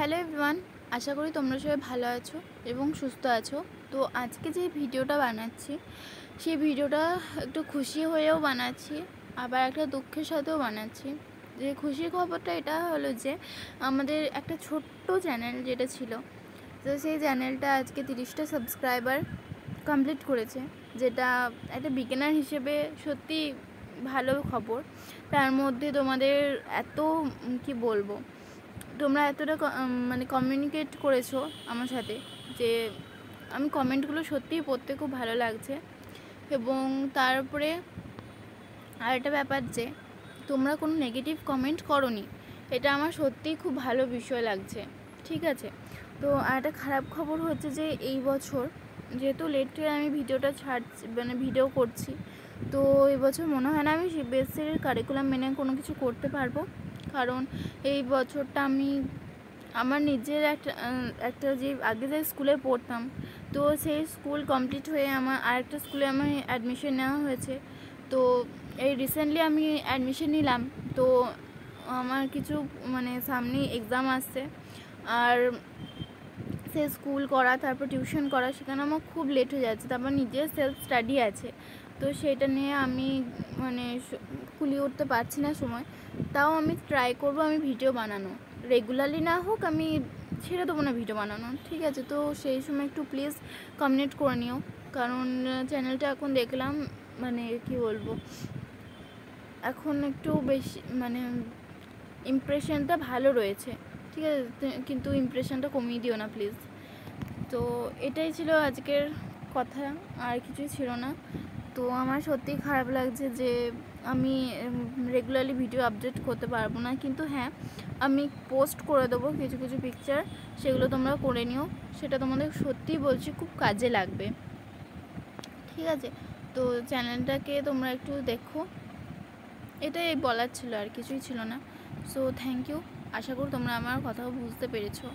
Hello everyone, আশা করি তোমরা সবাই ভালো আছো এবং সুস্থ আছো। তো আজকে যে ভিডিওটা বানাচ্ছি সেই ভিডিওটা একটু খুশি হয়েও বানাচ্ছি, আবার একটা দুঃখের সাথেও বানাচ্ছি। যে খুশির খবরটা এটা হলো যে আমাদের একটা ছোট্ট চ্যানেল যেটা ছিল, তো সেই চ্যানেলটা আজকে 30টা সাবস্ক্রাইবার কমপ্লিট করেছে, যেটা একটা বিগিনার হিসেবে সত্যি ভালো খবর। তার মধ্যে তোমাদের এত কি বলবো, তোমরা এতটা মানে কমিউনিকেট করেছো আমার সাথে, যে আমি কমেন্টগুলো সত্যিই পড়তে খুব ভালো লাগছে। এবং তারপরে আরেকটা ব্যাপার যে তোমরা কোনো নেগেটিভ কমেন্ট করোনি, এটা আমার সত্যিই খুব ভালো বিষয় লাগছে। ঠিক আছে, তো আরেকটা খারাপ খবর হচ্ছে যে এই বছর যেহেতু লেটে আমি ভিডিওটা ছাড়ছি, মানে ভিডিও করছি, তো এই বছর মনে হয় না আমি সিবিএসসির কারিকুলাম মেনে কোনো কিছু করতে পারবো। কারণ এই বছরটা আমি আমার নিজের একটা যে আগে যে স্কুলে পড়তাম, তো সেই স্কুল কমপ্লিট হয়ে আমার আরেকটা স্কুলে আমার অ্যাডমিশন নেওয়া হয়েছে। তো এই রিসেন্টলি আমি অ্যাডমিশন নিলাম, তো আমার কিছু মানে সামনে এক্সাম আসছে, আর সে স্কুল করা, তারপর টিউশন করা, সেখানে আমার খুব লেট হয়ে যাচ্ছে। তারপর নিজের সেলফ স্টাডি আছে, তো সেটা নিয়ে আমি মানে কুলিয়ে উঠতে পারছি না সময়। তাও আমি ট্রাই করব আমি ভিডিও বানানো, রেগুলারলি না হোক, আমি ছেড়ে দেবো না ভিডিও বানানো। ঠিক আছে, তো সেই সময় একটু প্লিজ কমিউনিকেট করে নিও, কারণ চ্যানেলটা এখন দেখলাম মানে কি বলবো, এখন একটু বেশি মানে ইমপ্রেশনটা ভালো রয়েছে। ঠিক আছে, কিন্তু ইমপ্রেশনটা কমিয়ে দিও না প্লিজ। তো এটাই ছিল আজকের কথা, আর কিছুই ছিল না। তো আমার সত্যিই খারাপ লাগছে যে আমি রেগুলারলি ভিডিও আপডেট করতে পারবো না, কিন্তু হ্যাঁ, আমি পোস্ট করে দেবো কিছু কিছু পিকচার, সেগুলো তোমরা করে নিও। সেটা তোমাদের সত্যিই বলছি খুব কাজে লাগবে। ঠিক আছে, তো চ্যানেলটাকে তোমরা একটু দেখো, এটাই বলার ছিল, আর কিছুই ছিল না। সো থ্যাংক ইউ, আশা করি তোমরা আমার কথাও বুঝতে পেরেছো।